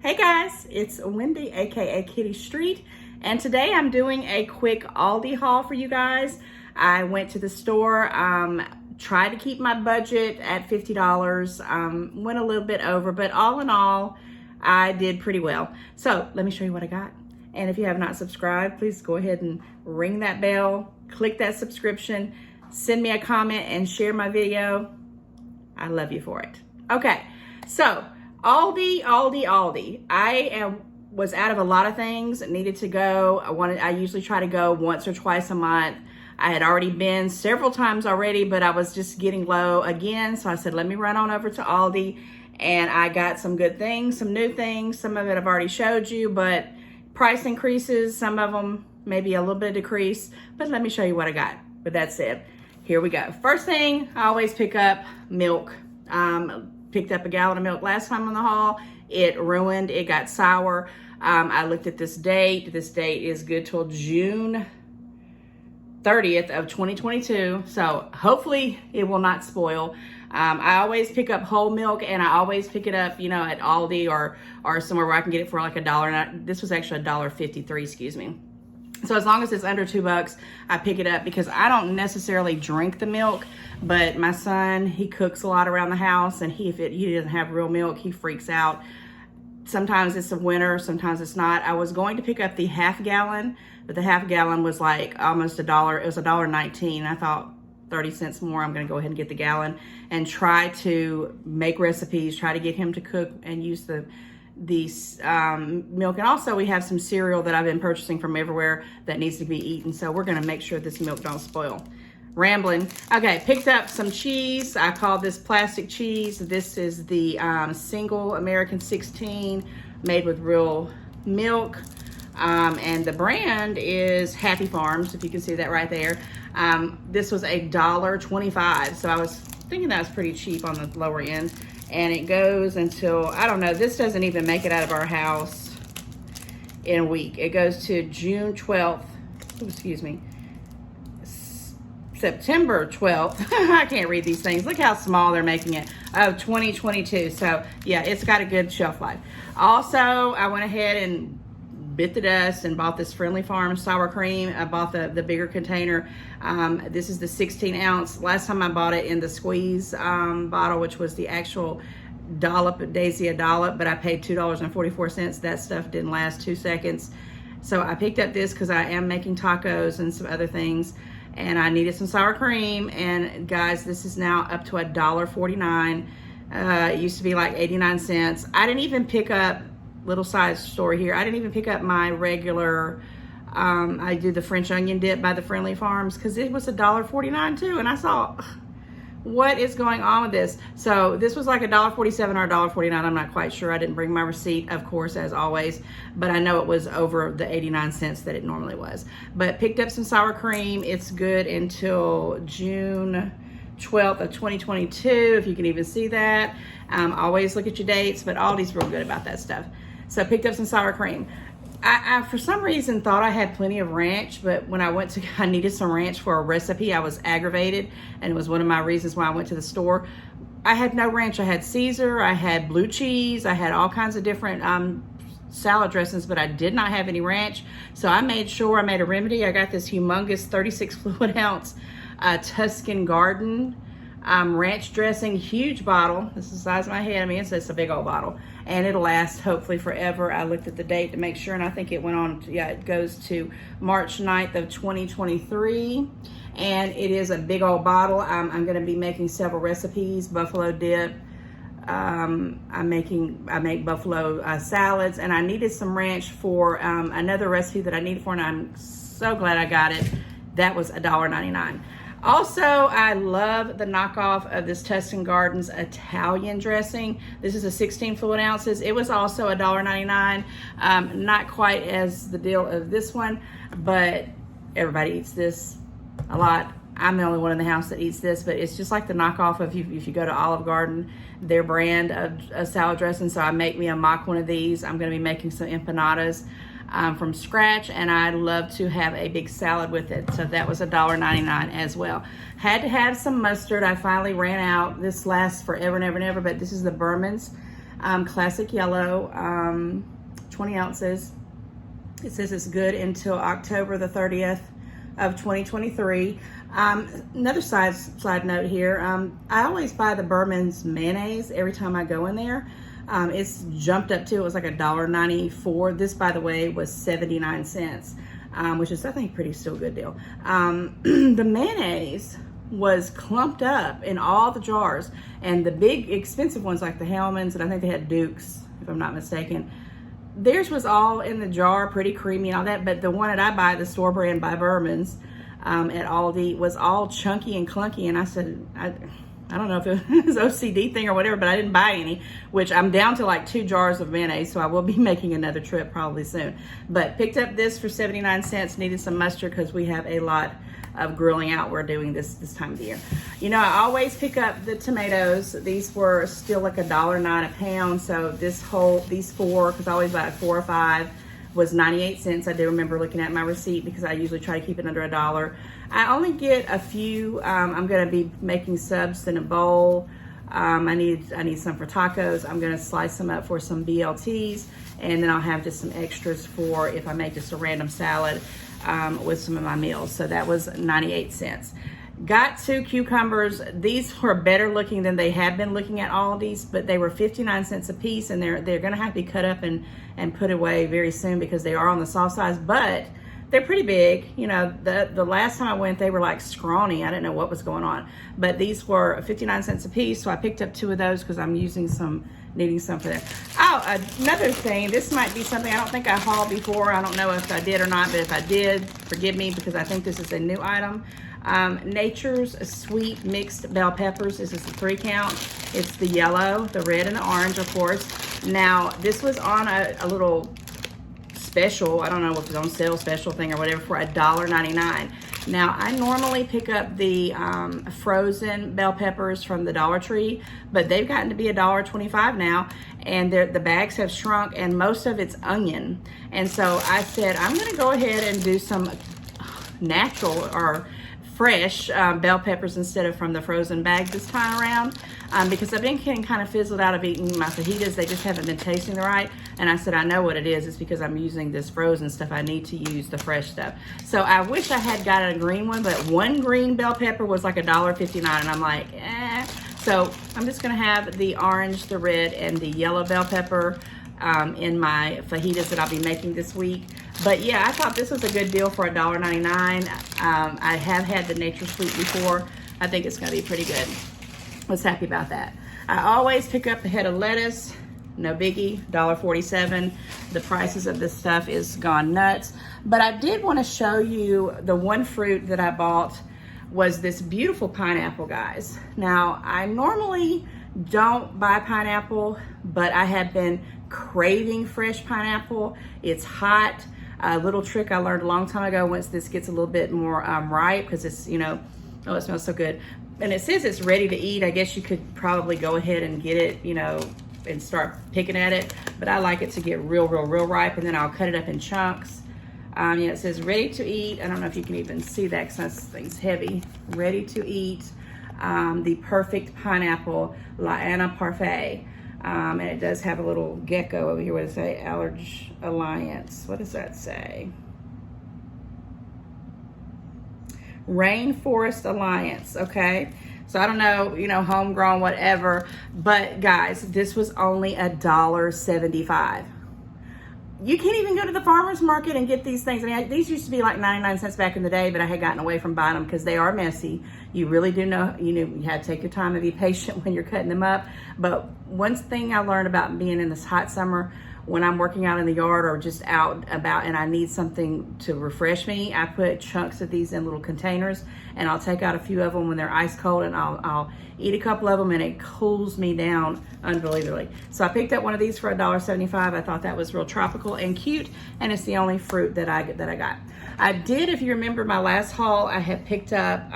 Hey guys, it's Wendy, aka Kitty Street, and today I'm doing a quick Aldi haul for you guys. I went to the store, tried to keep my budget at $50, went a little bit over, but all in all, I did pretty well. So let me show you what I got. And if you have not subscribed, please go ahead and ring that bell, click that subscription, send me a comment and share my video. I love you for it. Okay, so Aldi. I was out of a lot of things, needed to go. I usually try to go once or twice a month. I had already been several times already, but I was just getting low again. So I said, let me run on over to Aldi, and I got some good things, some new things. Some of it I've already showed you, but price increases, some of them maybe a little bit of decrease, but let me show you what I got. With that said, here we go. First thing, I always pick up milk. Picked up a gallon of milk last time on the haul. It ruined, it got sour. I looked at this date. This date is good till June 30th of 2022. So hopefully it will not spoil. I always pick up whole milk, and I always pick it up, you know, at Aldi or somewhere where I can get it for like $1. This was actually $1.53, excuse me. So as long as it's under $2, I pick it up because I don't necessarily drink the milk, but my son, he cooks a lot around the house, and he doesn't have real milk, he freaks out. Sometimes it's a winter, sometimes it's not. I was going to pick up the half gallon, but the half gallon was like almost $1. It was $1.19. I thought 30 cents more, I'm gonna go ahead and get the gallon and try to make recipes, try to get him to cook and use the milk. And also we have some cereal that I've been purchasing from everywhere that needs to be eaten, so we're gonna make sure this milk don't spoil. Rambling. Okay, picked up some cheese. I call this plastic cheese. This is the single American 16 made with real milk, and the brand is Happy Farms, if you can see that right there. This was $1.25, so I was thinking that was pretty cheap on the lower end. And it goes until, I don't know, this doesn't even make it out of our house in a week. It goes to June 12th, excuse me, September 12th. I can't read these things. Look how small they're making it, of 2022. So yeah, it's got a good shelf life. Also, I went ahead and bit the dust and bought this Friendly Farms sour cream. I bought the bigger container. This is the 16 ounce. Last time I bought it in the squeeze bottle, which was the actual dollop, Daisy a dollop, but I paid $2.44. That stuff didn't last 2 seconds. So I picked up this because I am making tacos and some other things, and I needed some sour cream. And guys, this is now up to $1.49. It used to be like 89 cents. I didn't even pick up, little side story here, I didn't even pick up my regular, I do the French onion dip by the Friendly Farms because it was $1.49 too, and I saw, what is going on with this? So this was like $1.47 or $1.49, I'm not quite sure. I didn't bring my receipt, of course, as always, but I know it was over the 89 cents that it normally was. But picked up some sour cream. It's good until June 12th of 2022, if you can even see that. Always look at your dates, but Aldi's real good about that stuff. So I picked up some sour cream. I for some reason thought I had plenty of ranch, but when I needed some ranch for a recipe, I was aggravated, and it was one of my reasons why I went to the store. I had no ranch. I had Caesar, I had blue cheese, I had all kinds of different salad dressings, but I did not have any ranch. So I made sure I made a remedy. I got this humongous 36 fluid ounce Tuscan Garden ranch dressing, huge bottle. This is the size of my head. I mean, it's a big old bottle, and it'll last hopefully forever. I looked at the date to make sure, and I think it went on, yeah, it goes to March 9th of 2023, and it is a big old bottle. I'm going to be making several recipes, buffalo dip. I make buffalo salads, and I needed some ranch for another recipe that I needed for, and I'm so glad I got it. That was $1.99. Also, I love the knockoff of this Tuscan Gardens Italian dressing. This is a 16 fluid ounces. It was also $1.99. Not quite as the deal of this one, but everybody eats this a lot. I'm the only one in the house that eats this, but it's just like the knockoff of if you go to Olive Garden, their brand of salad dressing. So I make me a mock one of these. I'm gonna be making some empanadas from scratch, and I love to have a big salad with it. So that was $1.99 as well. Had to have some mustard. I finally ran out. This lasts forever and ever and ever, but this is the Berman's Classic yellow, 20 ounces. It says it's good until October the 30th of 2023. Another side note here, I always buy the Berman's mayonnaise every time I go in there. It's jumped up to, it was like $1.94. This, by the way, was 79 cents, which is, I think, pretty still good deal. The mayonnaise was clumped up in all the jars, and the big expensive ones like the Hellmann's, and I think they had Duke's, if I'm not mistaken, theirs was all in the jar, pretty creamy and all that, but the one that I buy, the store brand by Berman's at Aldi, was all chunky and clunky, and I said, I don't know if it was OCD thing or whatever, but I didn't buy any, which I'm down to like 2 jars of mayonnaise, so I will be making another trip probably soon. But picked up this for 79 cents, needed some mustard because we have a lot of grilling out we're doing this time of the year. You know, I always pick up the tomatoes. These were still like $1.09 a pound, so these 4, because I always buy 4 or 5, was 98 cents. I do remember looking at my receipt because I usually try to keep it under $1. I only get a few. I'm gonna be making subs in a bowl. I need some for tacos. I'm gonna slice them up for some BLTs, and then I'll have just some extras for if I make just a random salad with some of my meals. So that was 98 cents. Got 2 cucumbers. These were better looking than they have been looking at Aldi's, but they were 59 cents a piece, and they're gonna have to be cut up and put away very soon because they are on the soft size, but they're pretty big. You know, the last time I went, they were like scrawny. I didn't know what was going on, but these were 59 cents a piece, so I picked up 2 of those because I'm needing some for them. Oh, another thing, this might be something I don't think I hauled before. I don't know if I did or not, but if I did, forgive me because I think this is a new item. Nature's Sweet Mixed Bell Peppers. This is a 3 count. It's the yellow, the red, and the orange, of course. Now, this was on a little special, I don't know if it's on sale special thing or whatever, for $1.99. Now, I normally pick up the frozen bell peppers from the Dollar Tree, but they've gotten to be $1.25 now, and the bags have shrunk, and most of it's onion. And so I said, I'm gonna go ahead and do some natural or fresh bell peppers instead of from the frozen bag this time around, because I've been getting kind of fizzled out of eating my fajitas. They just haven't been tasting right, and I said I know what it is. It's because I'm using this frozen stuff. I need to use the fresh stuff. So I wish I had gotten a green one, but one green bell pepper was like $1.59, and I'm like, eh. So I'm just gonna have the orange, the red, and the yellow bell pepper in my fajitas that I'll be making this week. But yeah, I thought this was a good deal for $1.99. I have had the Nature Sweet before. I think it's gonna be pretty good. I was happy about that. I always pick up a head of lettuce, no biggie, $1.47. The prices of this stuff is gone nuts. But I did wanna show you the one fruit that I bought was this beautiful pineapple, guys. Now, I normally don't buy pineapple, but I have been craving fresh pineapple. It's hot. A little trick I learned a long time ago, once this gets a little bit more ripe, because it's, you know, oh, it smells so good. And it says it's ready to eat. I guess you could probably go ahead and get it, you know, and start picking at it. But I like it to get real ripe, and then I'll cut it up in chunks. Yeah, it says ready to eat. I don't know if you can even see that because this thing's heavy. Ready to eat. The perfect pineapple, La Anna Parfait. And it does have a little gecko over here. What does it say? Allergy Alliance. What does that say? Rainforest Alliance. Okay. So I don't know, you know, homegrown, whatever. But guys, this was only $1.75. You can't even go to the farmer's market and get these things. I mean, these used to be like 99 cents back in the day, but I had gotten away from buying them because they are messy. You really do know, you have to take your time and be patient when you're cutting them up. But one thing I learned about being in this hot summer, when I'm working out in the yard or just out about and I need something to refresh me, I put chunks of these in little containers, and I'll take out a few of them when they're ice cold, and I'll eat a couple of them, and it cools me down unbelievably. So I picked up one of these for $1.75. I thought that was real tropical and cute, and it's the only fruit that I got. I did, if you remember my last haul, I had picked up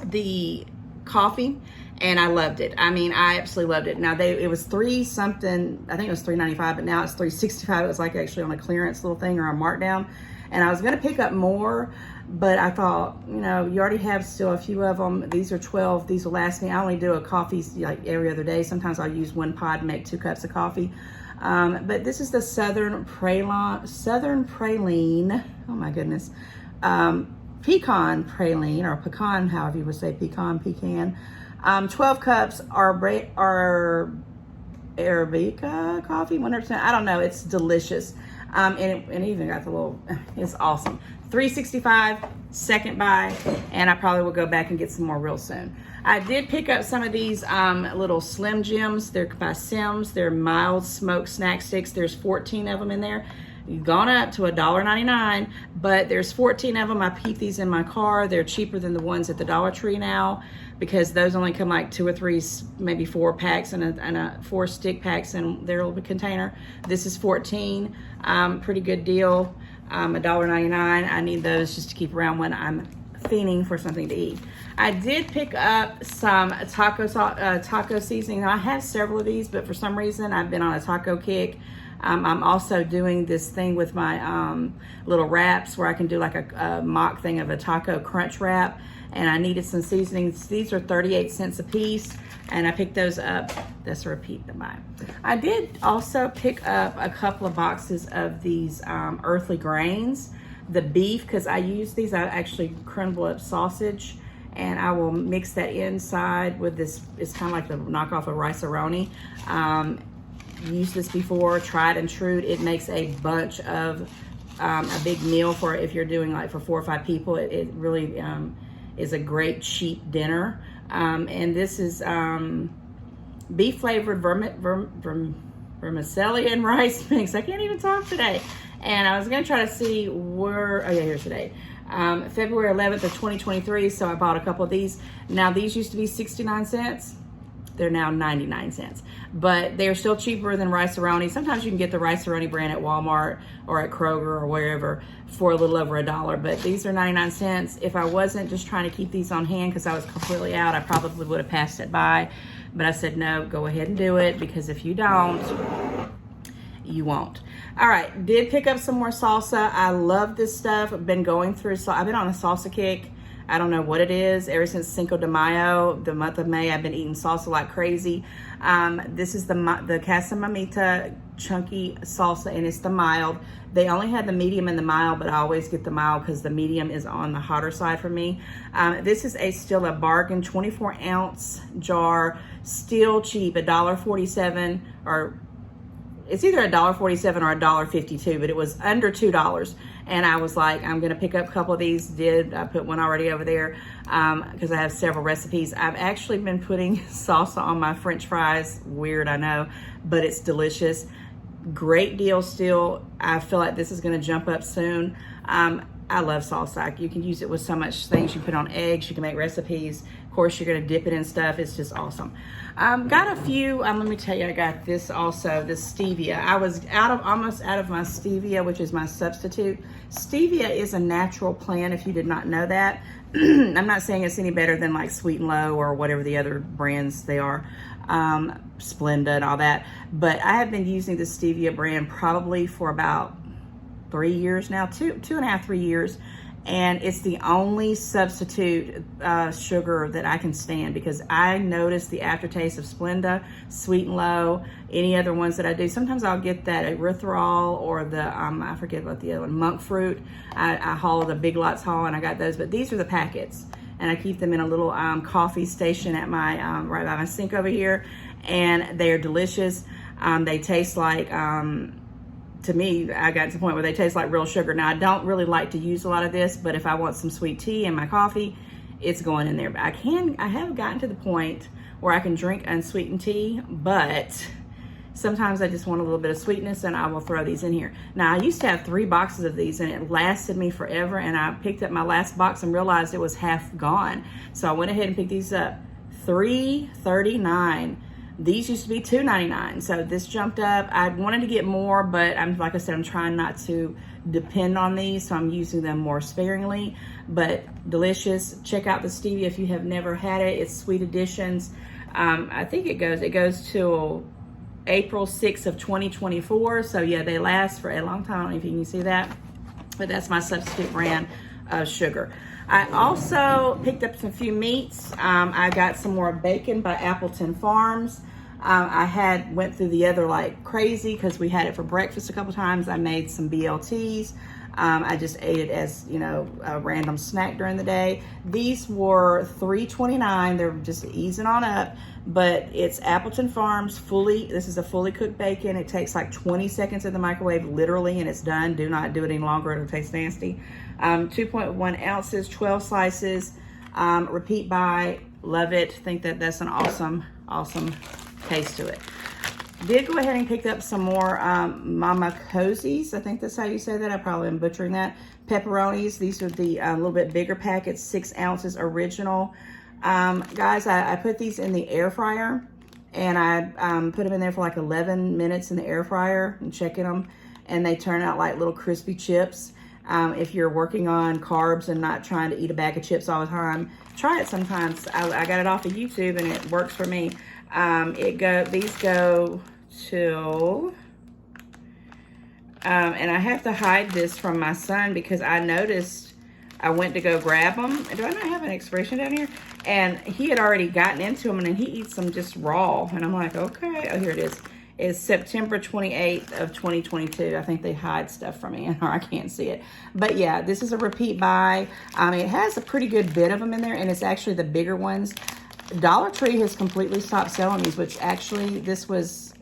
the coffee, and I loved it. I mean, I absolutely loved it. Now, it was $3 something, I think it was $3.95, but now it's $3.65. It was like actually on a clearance little thing or a markdown. And I was gonna pick up more, but I thought, you know, you already have still a few of them. These are 12, these will last me. I only do a coffee like every other day. Sometimes I'll use one pod and make 2 cups of coffee. But this is the Southern Praline, oh my goodness, pecan praline, or pecan, however you would say, pecan. 12 cups are Arabica coffee, 100%. I don't know, it's delicious. And it even got the little, it's awesome. $3.65, second buy, and I probably will go back and get some more real soon. I did pick up some of these little Slim Jims. They're by Sims. They're mild smoked snack sticks. There's 14 of them in there. You've gone up to $1.99, but there's 14 of them. I keep these in my car. They're cheaper than the ones at the Dollar Tree now, because those only come like 2 or 3, maybe 4 packs and a 4 stick packs in their little container. This is 14, pretty good deal. $1.99. I need those just to keep around when I'm fiending for something to eat. I did pick up some taco seasoning. Now, I have several of these, but for some reason I've been on a taco kick. I'm also doing this thing with my little wraps where I can do like a mock thing of a taco crunch wrap, and I needed some seasonings. These are 38 cents a piece, and I picked those up. That's a repeat to mine. I did also pick up a couple of boxes of these earthly grains, the beef, because I use these. I actually crumble up sausage, and I will mix that inside with this. It's kind of like the knockoff of rice-a-roni. Used this before, tried and true. It makes a bunch of a big meal for if you're doing like for 4 or 5 people. It really is a great cheap dinner. And this is beef flavored vermicelli and rice mix. I can't even talk today. And I was gonna try to see where, oh yeah, here's today. February 11th of 2023, so I bought a couple of these. Now these used to be 69 cents. They're now 99 cents, but they're still cheaper than rice-a-roni. Sometimes you can get the rice-a-roni brand at Walmart or at Kroger or wherever for a little over $1, but these are 99 cents. If I wasn't just trying to keep these on hand because I was completely out, I probably would have passed it by, but I said, no, go ahead and do it, because if you don't, you won't. All right, did pick up some more salsa. I love this stuff. I've been going through, so I've been on a salsa kick. I don't know what it is. Ever since Cinco de Mayo, the month of May, I've been eating salsa like crazy. This is the Casa Mamita chunky salsa, and it's the mild. They only had the medium and the mild, but I always get the mild because the medium is on the hotter side for me. This is still a bargain, 24-ounce jar, still cheap, $1.47, or it's either $1.47 or $1.52, but it was under $2. And I was like, I'm gonna pick up a couple of these. I put one already over there because I have several recipes. I've actually been putting salsa on my French fries. Weird, I know, but it's delicious. Great deal still. I feel like this is gonna jump up soon. I love salsa. You can use it with so much things. You put on eggs, you can make recipes. Of course, you're gonna dip it in stuff. It's just awesome. Got a few, let me tell you, I got this also, this Stevia. I was almost out of my Stevia, which is my substitute. Stevia is a natural plant, if you did not know that. I'm not saying it's any better than like Sweet and Low or whatever the other brands they are, Splenda and all that. But I have been using the Stevia brand probably for about 3 years now, 2.5, 3 years. And it's the only substitute sugar that I can stand, because I notice the aftertaste of Splenda, Sweet and Low, any other ones that I do. Sometimes I'll get that erythritol or the, I forget what the other one, monk fruit. I haul the Big Lots haul, and I got those, but these are the packets. And I keep them in a little coffee station at my, right by my sink over here. And they are delicious. They taste like, to me, I got to the point where they taste like real sugar. Now, I don't really like to use a lot of this, but if I want some sweet tea in my coffee, it's going in there. But I have gotten to the point where I can drink unsweetened tea, but sometimes I just want a little bit of sweetness, and I will throw these in here. Now, I used to have 3 boxes of these, and it lasted me forever, and I picked up my last box and realized it was half gone. So I went ahead and picked these up. $3.39. These used to be $2.99, so this jumped up. I wanted to get more, but like I said, I'm trying not to depend on these, so I'm using them more sparingly, but delicious. Check out the Stevia if you have never had it. It's Sweet Additions. I think it goes till April 6th of 2024, so yeah, they last for a long time. I don't know if you can see that. but that's my substitute brand of sugar. I also picked up some few meats. I got some more bacon by Appleton Farms. I went through the other like crazy because we had it for breakfast a couple times. I made some BLTs. I just ate it as, you know, a random snack during the day. These were $3.29. They're just easing on up, but it's Appleton Farms this is a fully cooked bacon. It takes like 20 seconds in the microwave, literally, and it's done. Do not do it any longer. It'll taste nasty. 2.1 ounces, 12 slices, repeat buy, love it. Think that that's an awesome taste to it. Did go ahead and pick up some more Mama Cozy's. I think that's how you say that. I probably am butchering that. Pepperonis. These are the little bit bigger packets, 6 ounces original. Guys, I put these in the air fryer, and I put them in there for like 11 minutes in the air fryer and checking them, and they turn out like little crispy chips. If you're working on carbs and not trying to eat a bag of chips all the time, try it sometimes. I got it off of YouTube and it works for me. These go till, and I have to hide this from my son because I noticed I went to go grab them. Do I not have an expiration down here? And he had already gotten into them, and he eats them just raw. And I'm like, okay. Oh, here it is. It's September 28th of 2022. I think they hide stuff from me, or I can't see it. But yeah, this is a repeat buy. It has a pretty good bit of them in there, and it's actually the bigger ones. Dollar Tree has completely stopped selling these, which actually this was,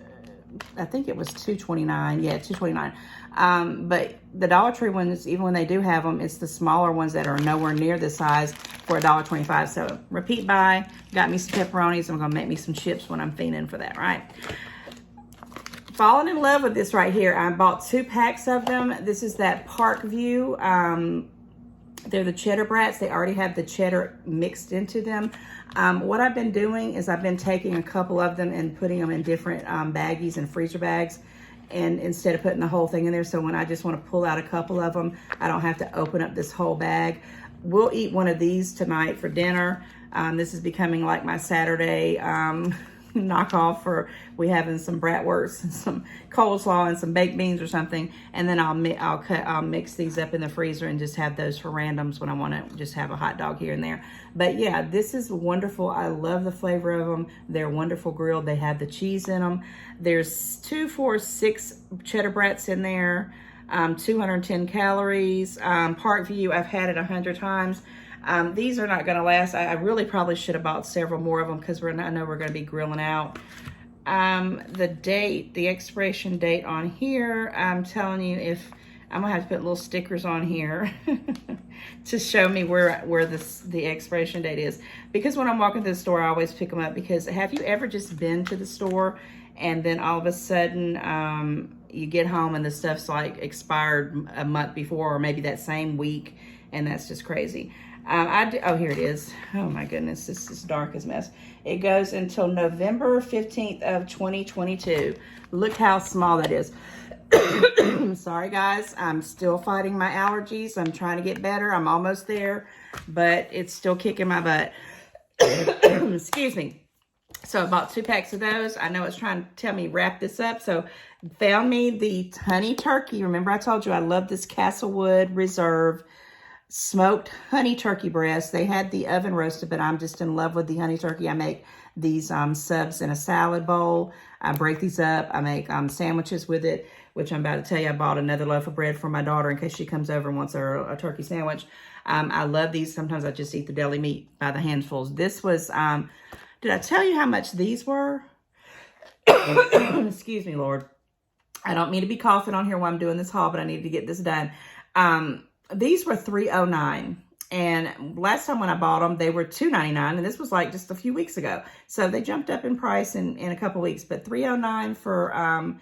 I think it was $2.29. Yeah, $2.29. But the Dollar Tree ones, even when they do have them, it's the smaller ones that are nowhere near this size for $1.25. So repeat buy. Got me some pepperonis. I'm gonna make me some chips when I'm fiending for that, right? Fallen in love with this right here. I bought 2 packs of them. This is that Parkview. They're the cheddar brats. They already have the cheddar mixed into them. What I've been doing is I've been taking a couple of them and putting them in different baggies and freezer bags, and instead of putting the whole thing in there. So when I just want to pull out a couple of them, I don't have to open up this whole bag. We'll eat one of these tonight for dinner. This is becoming like my Saturday knockoff for we having some bratwursts and some coleslaw and some baked beans or something, and then I'll mix these up in the freezer and just have those for randoms when I want to just have a hot dog here and there. But yeah, this is wonderful. I love the flavor of them. They're wonderful grilled. They have the cheese in them. There's 2, 4, 6 cheddar brats in there. 210 calories. Parkview, I've had it 100 times. These are not going to last. I really probably should have bought several more of them because I know we're going to be grilling out. The expiration date on here, I'm telling you, if I'm going to have to put little stickers on here to show me where the expiration date is. Because when I'm walking to the store, I always pick them up. Because have you ever just been to the store and then all of a sudden you get home and the stuff's like expired a month before or maybe that same week, and that's just crazy. Oh, here it is. Oh my goodness, this is dark as mess. It goes until November 15th of 2022. Look how small that is. Sorry guys, I'm still fighting my allergies. I'm trying to get better. I'm almost there, but it's still kicking my butt. Excuse me. So I bought 2 packs of those. I know it's trying to tell me wrap this up. So found me the honey turkey. Remember I told you I love this Castlewood Reserve smoked honey turkey breast. They had the oven roasted, but I'm just in love with the honey turkey. I make these subs in a salad bowl. I break these up. I make sandwiches with it, which I'm about to tell you. I bought another loaf of bread for my daughter in case she comes over and wants a turkey sandwich. I love these. Sometimes I just eat the deli meat by the handfuls. This was, did I tell you how much these were? Excuse me, Lord. I don't mean to be coughing on here while I'm doing this haul, but I need to get this done. These were $3.09, and last time when I bought them, they were $2.99, and this was like just a few weeks ago. So they jumped up in price in a couple weeks, but $3.09 for,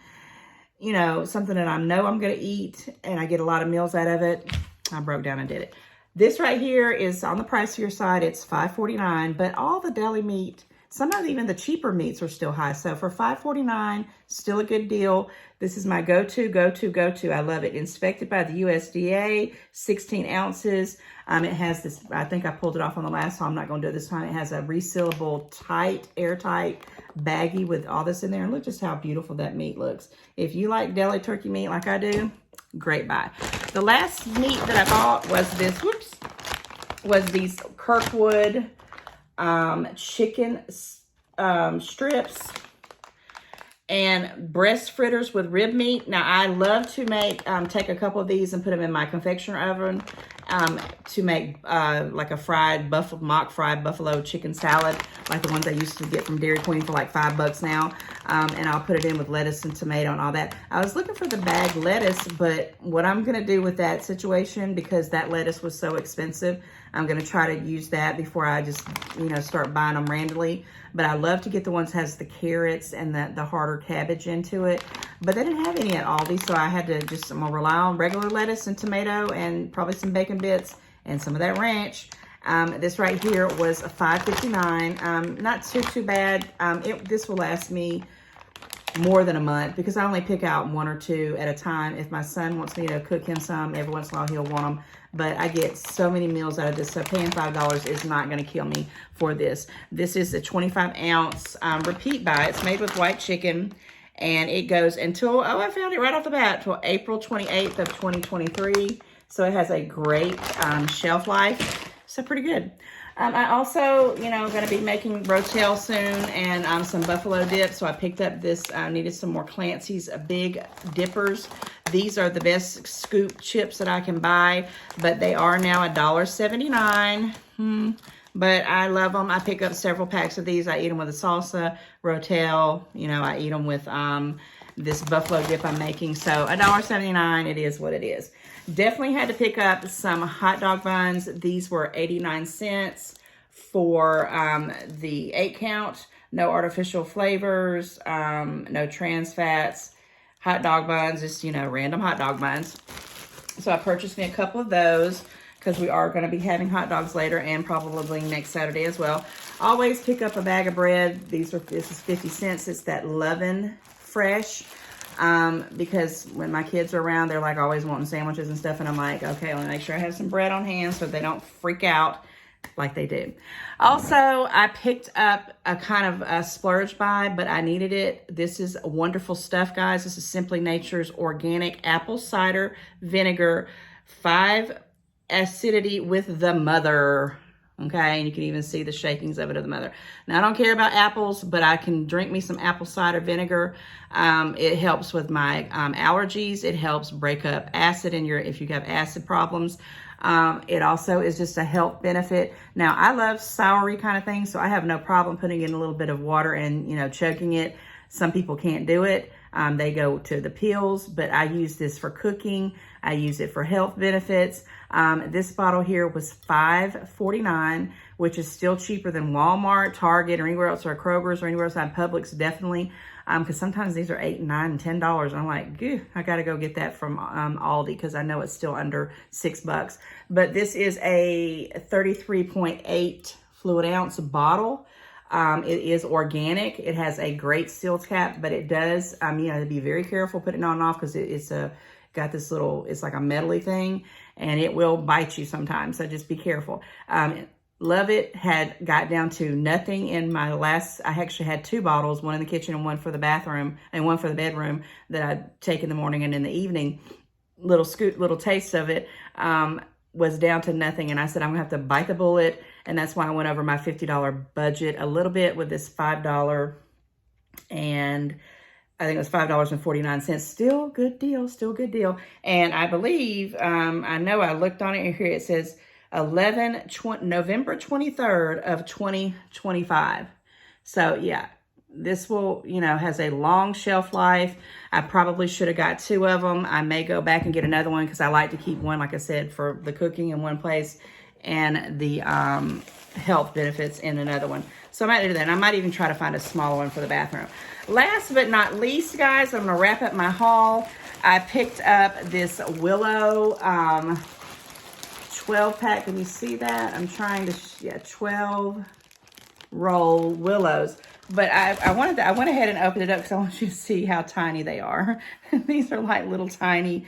you know, something that I know I'm going to eat, and I get a lot of meals out of it. I broke down and did it. This right here is on the pricier side. It's $5.49, but all the deli meat, sometimes even the cheaper meats are still high. So for $5.49, still a good deal. This is my go-to. I love it. Inspected by the USDA, 16 ounces. It has this, I think I pulled it off on the last time. I'm not going to do it this time. It has a resealable, airtight baggie with all this in there. And look just how beautiful that meat looks. If you like deli turkey meat like I do, great buy. The last meat that I bought was this, was these Kirkwood chicken strips and breast fritters with rib meat. Now, I love to make, take a couple of these and put them in my confectioner oven to make like a mock fried buffalo chicken salad, like the ones I used to get from Dairy Queen for like $5 now. And I'll put it in with lettuce and tomato and all that. I was looking for the bag lettuce, but what I'm gonna do with that situation, because that lettuce was so expensive, I'm gonna try to use that before I just, you know, start buying them randomly. But I love to get the ones that has the carrots and the harder cabbage into it. But they didn't have any at Aldi, so I had to just, I'm gonna rely on regular lettuce and tomato and probably some bacon bits and some of that ranch. This right here was a $5.59. Not too bad. This will last me more than a month because I only pick out 1 or 2 at a time. If my son wants me to cook him some, every once in a while he'll want them. But I get so many meals out of this, so paying $5 is not going to kill me for this. This is a 25-ounce repeat buy. It's made with white chicken, and it goes until, oh, I found it right off the bat, until April 28th of 2023. So it has a great shelf life. So pretty good. I also, you know, going to be making rotel soon and some buffalo dip. So I picked up this, needed some more Clancy's Big Dippers. These are the best scoop chips that I can buy, but they are now $1.79. But I love them. I pick up several packs of these. I eat them with a salsa, rotel. You know, I eat them with this buffalo dip I'm making. So $1.79, it is what it is. Definitely had to pick up some hot dog buns. These were 89 cents for the 8-count. No artificial flavors, no trans fats. Hot dog buns, just, you know, random hot dog buns. So I purchased me a couple of those because we are going to be having hot dogs later and probably next Saturday as well. Always pick up a bag of bread. This is 50 cents. It's that Lovin' Fresh. Because when my kids are around, they're like always wanting sandwiches and stuff. And I'm like, okay, let me make sure I have some bread on hand so they don't freak out like they do. Also, I picked up a kind of a splurge buy, but I needed it. This is wonderful stuff, guys. This is Simply Nature's organic apple cider vinegar, 5 acidity with the mother. Okay, and you can even see the shakings of it of the mother. Now, I don't care about apples, but I can drink me some apple cider vinegar. It helps with my allergies. It helps break up acid in if you have acid problems. It also is just a health benefit. Now, I love soury kind of things, so I have no problem putting in a little bit of water and, you know, chugging it. Some people can't do it. They go to the pills, but I use this for cooking. I use it for health benefits. This bottle here was $5.49, which is still cheaper than Walmart, Target, or anywhere else, or Kroger's, or anywhere else on Publix, definitely. Because sometimes these are $8, $9, and $10. And I'm like, goo, I got to go get that from Aldi because I know it's still under $6. But this is a 33.8 fluid ounce bottle. It is organic. It has a great seal cap, but it does, you know, be very careful putting it on and off because it's got this little, it's like a metally thing, and it will bite you sometimes. So just be careful. Love it. Got down to nothing in my last, I actually had 2 bottles, one in the kitchen and one for the bathroom and one for the bedroom that I take in the morning and in the evening. Little taste of it was down to nothing. And I said, I'm gonna have to bite the bullet. And that's why I went over my $50 budget a little bit with this $5 and I think it was $5.49. Still good deal, still good deal. And I believe, I know I looked on it here, it says November 23rd of 2025. So yeah, this will, you know, has a long shelf life. I probably should have got 2 of them. I may go back and get another one because I like to keep one, like I said, for the cooking in one place and the health benefits in another one. So I might do that. And I might even try to find a smaller one for the bathroom. Last but not least, guys, I'm going to wrap up my haul. I picked up this Willow 12-pack. Can you see that? I'm trying to, 12 roll Willows. But I went ahead and opened it up because I want you to see how tiny they are. These are like little tiny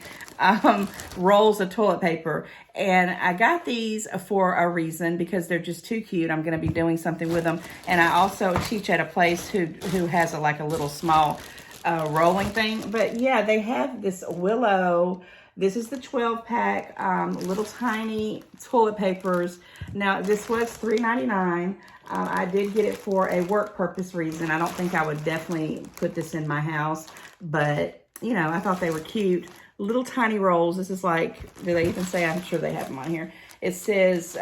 rolls of toilet paper. And I got these for a reason because they're just too cute. I'm going to be doing something with them. And I also teach at a place who has like a little small rolling thing. But yeah, they have this Willow This is the 12-pack, little tiny toilet papers. Now, this was $3.99. I did get it for a work purpose reason. I don't think I would definitely put this in my house, but, you know, I thought they were cute. Little tiny rolls. This is like, do they even say? I'm sure they have them on here. It says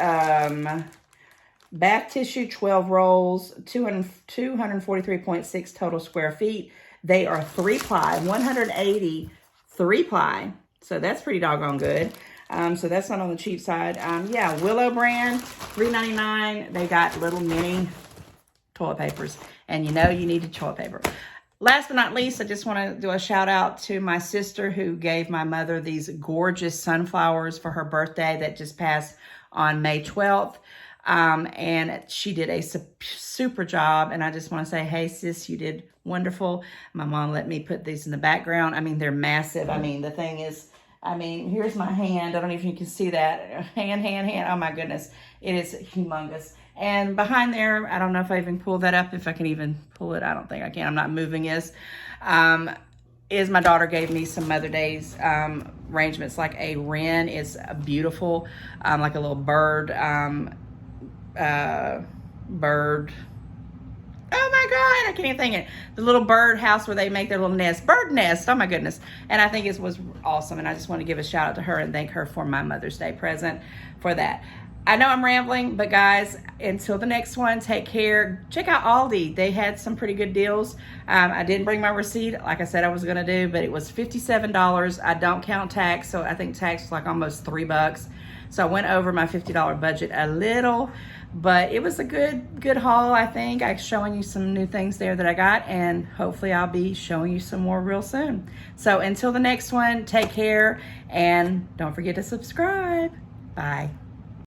bath tissue, 12 rolls, 243.6 total square feet. They are 3-ply, 180 3-ply. So that's pretty doggone good. So that's not on the cheap side. Yeah, Willow brand, $3.99. They got little mini toilet papers. And you know you need a toilet paper. Last but not least, I just want to do a shout out to my sister who gave my mother these gorgeous sunflowers for her birthday that just passed on May 12th. And she did a super job. And I just want to say, hey, sis, you did wonderful. My mom let me put these in the background. I mean, they're massive. I mean, the thing is, I mean, here's my hand. I don't know if you can see that. Hand. Oh, my goodness. It is humongous. And behind there, I don't know if I even pull that up, if I can even pull it. I don't think I can. I'm not moving is my daughter gave me some Mother Day's arrangements, like a wren is beautiful, like a little bird, bird. Oh my God, I can't even think of it. The little bird house where they make their little nest, bird nest. Oh my goodness. And I think it was awesome. And I just want to give a shout out to her and thank her for my Mother's Day present for that. I know I'm rambling, but guys, until the next one, take care. Check out Aldi. They had some pretty good deals. I didn't bring my receipt like I said I was going to do, but it was $57. I don't count tax, so I think tax was like almost $3. So I went over my $50 budget a little, but it was a good haul, I think. I'm showing you some new things there that I got, and hopefully I'll be showing you some more real soon. So until the next one, take care, and don't forget to subscribe. Bye.